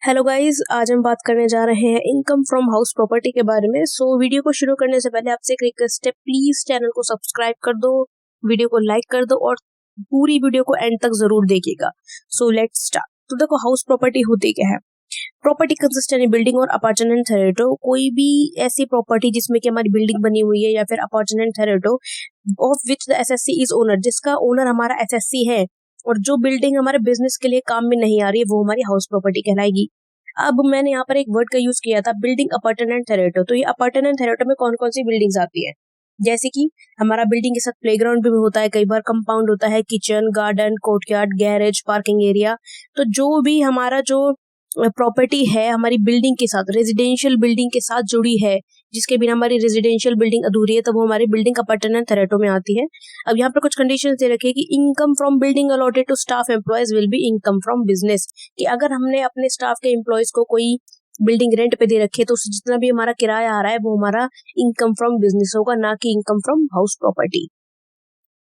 Hello guys, आज हम बात करने जा रहे हैं इनकम फ्रॉम हाउस प्रॉपर्टी के बारे में। सो वीडियो को शुरू करने से पहले आपसे एक रिक्वेस्ट है, प्लीज चैनल को सब्सक्राइब कर दो, वीडियो को लाइक कर दो और पूरी वीडियो को एंड तक जरूर देखिएगा। So let's start. तो देखो, हाउस प्रॉपर्टी होती क्या है। प्रॉपर्टी कंसिस्ट इन बिल्डिंग और अपार्टमेंट थेरेटो। कोई भी ऐसी प्रॉपर्टी जिसमें कि हमारी बिल्डिंग बनी हुई है या फिर apartment thereto of which the SSC is owner, जिसका ओनर हमारा एसएससी है और जो बिल्डिंग हमारे बिजनेस के लिए काम में नहीं आ रही है वो हमारी हाउस प्रॉपर्टी कहलाएगी। अब मैंने यहाँ पर एक वर्ड का यूज किया था, बिल्डिंग अपार्टमेंट थेरेटो। तो ये अपार्टमेंट थेरेटो में कौन कौन सी बिल्डिंग्स आती है, जैसे कि हमारा बिल्डिंग के साथ प्लेग्राउंड भी होता है, कई बार कंपाउंड होता है, kitchen, garden, courtyard, garage, parking area. तो जो भी हमारा जो प्रॉपर्टी है हमारी बिल्डिंग के साथ, रेजिडेंशियल बिल्डिंग के साथ जुड़ी है, जिसके बिना हमारी रेजिडेंशियल बिल्डिंग अधूरी है, तब वो हमारी बिल्डिंग अपार्टमेंट थेरेटो में आती है। अब यहाँ पर कुछ कंडीशंस दे रखी है कि income from building allotted to staff employees will be income from business, कि अगर हमने अपने स्टाफ के एम्प्लॉयज को कोई बिल्डिंग रेंट पे दे रखी है तो उससे जितना भी हमारा किराया आ रहा है वो हमारा इनकम फ्रॉम बिजनेस होगा, ना कि income from house property.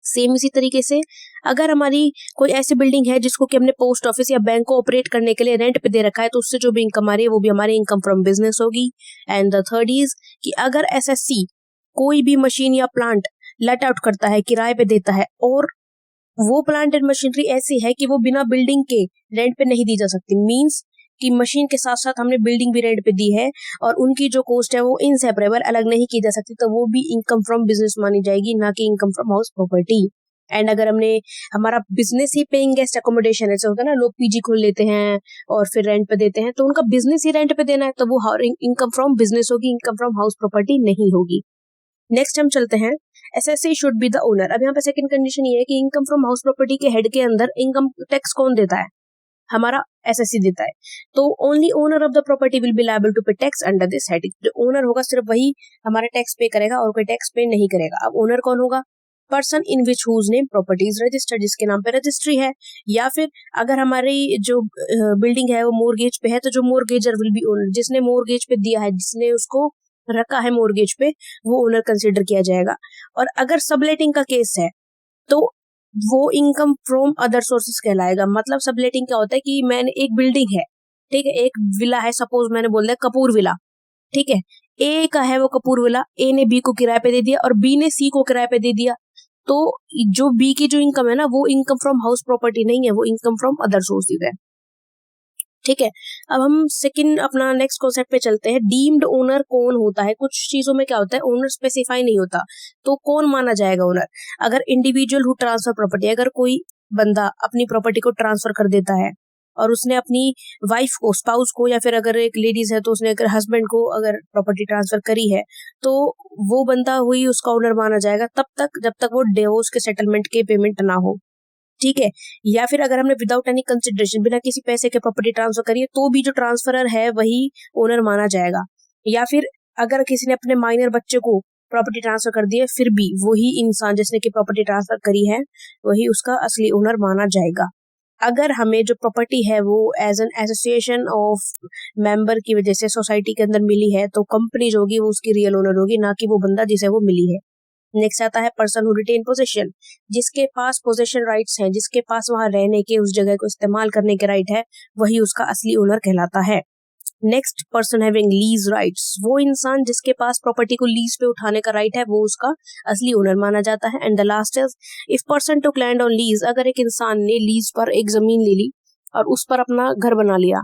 Same इसी तरीके से अगर हमारी कोई ऐसी बिल्डिंग है जिसको कि हमने पोस्ट ऑफिस या बैंक को ऑपरेट करने के लिए रेंट पे दे रखा है, तो उससे जो भी इनकम आ रही है वो भी हमारी इनकम फ्रॉम बिजनेस होगी। एंड द थर्ड इज कि अगर एसएससी कोई भी मशीन या प्लांट लेट आउट करता है, किराए पे देता है, और वो प्लांट एंड मशीनरी ऐसी है कि वो बिना बिल्डिंग के रेंट पे नहीं दी जा सकती, मींस कि मशीन के साथ साथ हमने बिल्डिंग भी रेंट पे दी है और उनकी जो कॉस्ट है वो इनसेपरेबल, अलग नहीं की जा सकती, तो वो भी इनकम फ्रॉम बिजनेस मानी जाएगी, ना कि income from house property. And अगर हमने हमारा बिजनेस ही पेइंग गेस्ट अकोमोडेशन, ऐसे होता है ना, लोग पीजी खोल लेते हैं और फिर रेंट पे देते हैं, तो उनका बिजनेस ही रेंट पे देना है, तो वो इनकम फ्रॉम बिजनेस होगी, इनकम फ्रॉम हाउस प्रॉपर्टी नहीं होगी। नेक्स्ट हम चलते हैं, SSC should be the owner. अब यहाँ पे सेकंड कंडीशन ये है कि इनकम फ्रॉम हाउस प्रॉपर्टी के हेड के अंदर इनकम टैक्स कौन देता है, हमारा एसएससी देता है। तो only owner of the property will be liable to pay tax under this head. जो ओनर होगा सिर्फ वही हमारा टैक्स पे करेगा और कोई टैक्स पे नहीं करेगा। अब ओनर कौन होगा, person in which whose name property is registered, जिसके नाम पे रजिस्ट्री है, या फिर अगर हमारी जो बिल्डिंग है वो मोर्गेज पे है तो जो मोर्गेजर विल बी ओनर, जिसने मोर्गेज पे दिया है, जिसने उसको रखा है मोर्गेज पे, वो ओनर कंसिडर किया जाएगा। और अगर सबलेटिंग का केस है तो वो इनकम फ्रॉम अदर सोर्सेज कहलाएगा। मतलब सबलेटिंग क्या होता है कि मैंने एक बिल्डिंग है, ठीक है, एक विला है, सपोज मैंने बोल दिया कपूर विला, ठीक है, ए का है वो कपूर विला, ए ने बी को किराए पे दे दिया और बी ने सी को किराए पे दे दिया, तो जो बी की जो इनकम है ना वो इनकम फ्रॉम हाउस प्रॉपर्टी नहीं है, वो इनकम फ्रॉम अदर सोर्सेज है, ठीक है। अब हम सेकंड अपना नेक्स्ट कॉन्सेप्ट पे चलते हैं, डीम्ड ओनर कौन होता है। कुछ चीजों में क्या होता है, ओनर स्पेसिफाई नहीं होता, तो कौन माना जाएगा ओनर। अगर इंडिविजुअल हु ट्रांसफर प्रॉपर्टी, अगर कोई बंदा अपनी प्रॉपर्टी को ट्रांसफर कर देता है और उसने अपनी वाइफ को, स्पाउस को, या फिर अगर एक लेडीज है तो उसने अगर हस्बैंड को अगर प्रॉपर्टी ट्रांसफर करी है, तो वो बंदा हुई उसका ओनर माना जाएगा तब तक जब तक वो डिवोर्स के सेटलमेंट के पेमेंट ना हो, ठीक है। या फिर अगर हमने विदाउट एनी कंसिडरेशन, बिना किसी पैसे के प्रॉपर्टी ट्रांसफर करी है, तो भी जो ट्रांसफरर है वही ओनर माना जाएगा। या फिर अगर किसी ने अपने माइनर बच्चे को प्रॉपर्टी ट्रांसफर कर दी है, फिर भी वही इंसान जिसने की प्रॉपर्टी ट्रांसफर करी है वही उसका असली ओनर माना जाएगा। अगर हमें जो प्रॉपर्टी है वो as an association of member की वजह से सोसाइटी के अंदर मिली है, तो कंपनी जो होगी वो उसकी रियल ओनर होगी, ना कि वो बंदा जिसे वो मिली है। नेक्स्ट आता है पर्सन हु रिटेन पोजेशन, जिसके पास पोजेशन राइट्स हैं, जिसके पास वहां रहने के, उस जगह को इस्तेमाल करने के राइट है, वही उसका असली ओनर कहलाता है। Next, person having lease rights, वो इंसान जिसके पास प्रॉपर्टी को लीज पे उठाने का राइट है वो उसका असली ओनर माना जाता है। And the last is, if person took land on lease, अगर एक इंसान ने लीज पर एक जमीन ले ली और उस पर अपना घर बना लिया,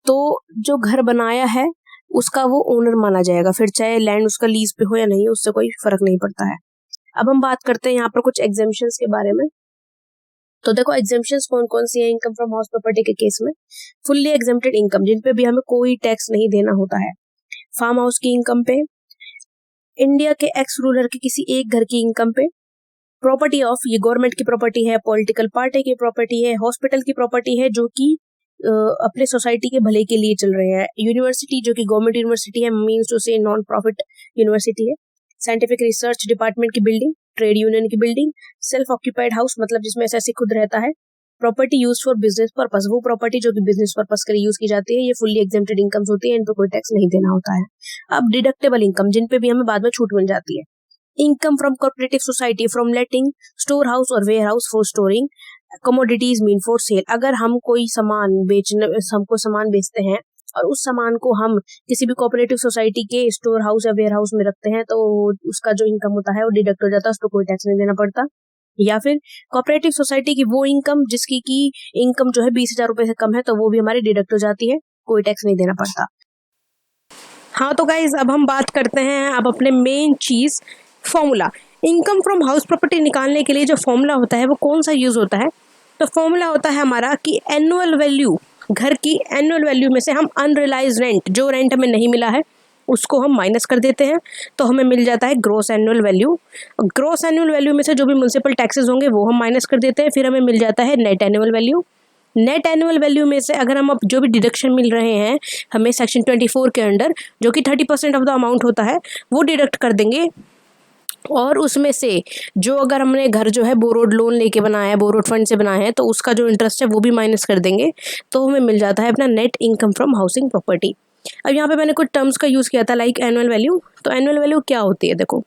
तो जो घर बनाया है उसका वो ओनर माना जाएगा, फिर चाहे लैंड उसका लीज पे हो या नहीं, उससे कोई फर्क नहीं पड़ता है। अब हम बात करते हैं यहाँ पर कुछ एग्जेम्पशंस के बारे में। तो देखो, एग्जेम्पशंस कौन कौन सी है इनकम फ्रॉम हाउस प्रॉपर्टी के केस में। फुल्ली एग्जेम्प्टेड इनकम, जिन पे भी हमें कोई टैक्स नहीं देना होता है। फार्म हाउस की इनकम पे, इंडिया के एक्स रूलर के किसी एक घर की इनकम पे, प्रॉपर्टी ऑफ, ये गवर्नमेंट की प्रॉपर्टी है, पॉलिटिकल पार्टी की प्रॉपर्टी है, हॉस्पिटल की प्रॉपर्टी है जो कि अपने सोसाइटी के भले के लिए चल रहे हैं, यूनिवर्सिटी जो कि गवर्नमेंट यूनिवर्सिटी है, मींस टू से नॉन प्रॉफिट यूनिवर्सिटी है, साइंटिफिक रिसर्च डिपार्टमेंट की बिल्डिंग, ट्रेड यूनियन की बिल्डिंग, सेल्फ ऑक्यूपाइड हाउस, मतलब जिसमें एसएससी खुद रहता है, property use for business purpose, वो प्रॉपर्टी जो कि बिजनेस पर्पस के लिए यूज की जाती है, ये फुल्ली एग्जेम्प्टेड इनकम्स होती है, इन पर कोई टैक्स नहीं देना होता है। अब डिडक्टेबल इनकम, जिन पे भी हमें बाद में छूट मिल जाती है। Income from cooperative society from letting store house और warehouse for storing, commodities mean for sale. अगर हम कोई हमको सामान बेचते हैं और उस सामान को हम किसी भी कोऑपरेटिव सोसाइटी के स्टोर हाउस या वेयर हाउस में रखते हैं तो उसका जो इनकम होता है वो डिडक्ट हो जाता है, उसको कोई टैक्स नहीं देना पड़ता। या फिर कोऑपरेटिव सोसाइटी की वो इनकम जिसकी की इनकम जो है 20,000 रुपए से कम है तो वो भी हमारी डिडक्ट हो जाती है, कोई टैक्स नहीं देना पड़ता। हाँ तो गाइज अब हम बात करते हैं अब अपने मेन चीज formula. Income from house property निकालने के लिए जो फॉर्मूला होता है वो कौन सा यूज होता है? तो फॉर्मूला होता है हमारा कि एनुअल वैल्यू, घर की एनुअल वैल्यू में से हम अनरियलाइज रेंट, जो रेंट हमें नहीं मिला है उसको हम माइनस कर देते हैं तो हमें मिल जाता है gross annual value. Gross annual value में से जो भी म्युनिसिपल टैक्सेस होंगे वो हम माइनस कर देते हैं, फिर हमें मिल जाता है net annual value. Net annual value में से अगर हम अब जो भी डिडक्शन मिल रहे हैं हमें सेक्शन 24 के अंडर, जो कि 30% ऑफ द अमाउंट होता है, वो डिडक्ट कर देंगे। और उसमें से जो अगर हमने घर जो है बोरोड लोन लेके बनाया है, बोरोड फंड से बनाया है, तो उसका जो इंटरेस्ट है वो भी माइनस कर देंगे, तो हमें मिल जाता है अपना net income from housing property. अब यहाँ पे मैंने कुछ टर्म्स का यूज़ किया था लाइक एनुअल वैल्यू। तो एनुअल वैल्यू क्या होती है? देखो,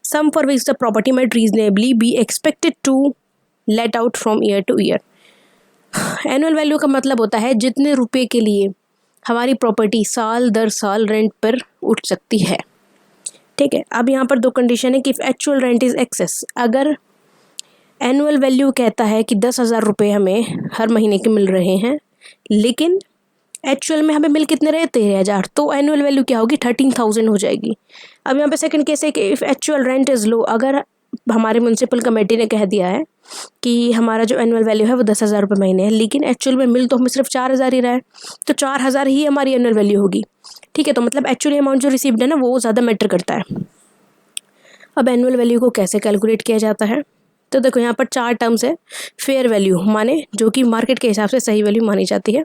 sum for which the property might reasonably be expected to let out from year to year. Annual value का मतलब होता है जितने रुपए के लिए हमारी प्रॉपर्टी साल दर साल रेंट पर उठ सकती है। ठीक है, अब यहाँ पर दो कंडीशन है कि if actual rent is excess. अगर एनुअल वैल्यू कहता है कि 10,000 रुपये हमें हर महीने के मिल रहे हैं, लेकिन एक्चुअल में हमें मिल कितने रहे? 13,000, तो एनुअल वैल्यू क्या होगी? 13,000 हो जाएगी। अब यहाँ पे सेकंड केस है कि if actual rent is low. अगर हमारे म्यूनसिपल कमेटी ने कह दिया है कि हमारा जो एनुअल वैल्यू है वो 10,000 रुपये महीने है, लेकिन एक्चुअल में मिल तो हमें सिर्फ 4,000 ही रहा है, तो 4,000 ही हमारी एनुअल वैल्यू होगी। ठीक है, तो मतलब एक्चुअली अमाउंट जो रिसीव्ड है ना वो ज़्यादा मैटर करता है। अब एनुअल वैल्यू को कैसे कैलकुलेट किया जाता है? तो देखो यहाँ पर 4 टर्म्स है। फेयर वैल्यू माने जो कि मार्केट के हिसाब से सही वैल्यू मानी जाती है।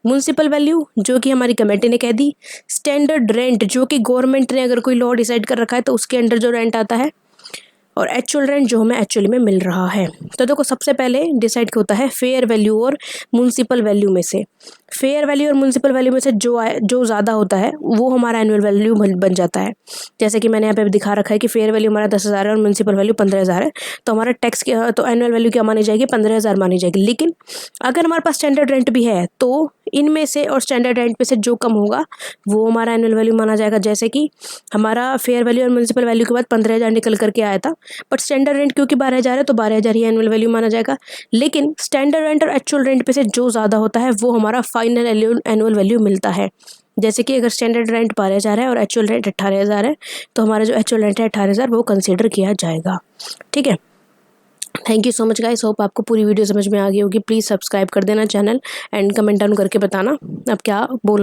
म्युनिसिपल वैल्यू जो कि हमारी कमेटी ने कह दी। स्टैंडर्ड रेंट जो कि गवर्नमेंट ने अगर कोई लॉ डिसाइड कर रखा है तो उसके अंडर जो रेंट आता है। और एक्चुअल रेंट जो हमें एक्चुअली में मिल रहा है। तो देखो सबसे पहले डिसाइड होता है फेयर वैल्यू और म्युनिसिपल वैल्यू में से। फेयर वैल्यू और म्युनिसिपल वैल्यू में से जो ज़्यादा होता है वो हमारा एनुअल वैल्यू बन जाता है। जैसे कि मैंने यहाँ पे दिखा रखा है कि फेयर वैल्यू हमारा 10,000 है और म्युनिसिपल वैल्यू 15,000 है, तो हमारा टैक्स तो एनुअल वैल्यू क्या मानी जाएगी? 15,000 मानी जाएगी। लेकिन अगर हमारे पास स्टैंडर्ड रेंट भी है तो इनमें से और स्टैंडर्ड रेंट में से जो कम होगा वो हमारा एनुअल वैल्यू माना जाएगा। जैसे कि हमारा फेयर वैल्यू और म्युनिसिपल वैल्यू के बाद 15,000 निकल करके आया था, बट स्टैंडर्ड रेंट क्योंकि 12,000 है तो 12,000 ही एनुअल वैल्यू माना जाएगा। लेकिन स्टैंडर्ड रेंट और एक्चुअल रेंट पे से जो ज़्यादा होता है वो हमारा फाइनल एनुअल वैल्यू मिलता है। जैसे कि अगर स्टैंडर्ड रेंट 12,000 है और एक्चुअल रेंट 18,000 है तो हमारा जो एक्चुअल रेंट है 18,000 वो कंसिडर किया जाएगा। ठीक है, thank you so much guys, hope आपको पूरी वीडियो समझ में आ गई होगी। प्लीज़ सब्सक्राइब कर देना चैनल एंड कमेंट डाउन करके बताना आप क्या बोल रहे हैं।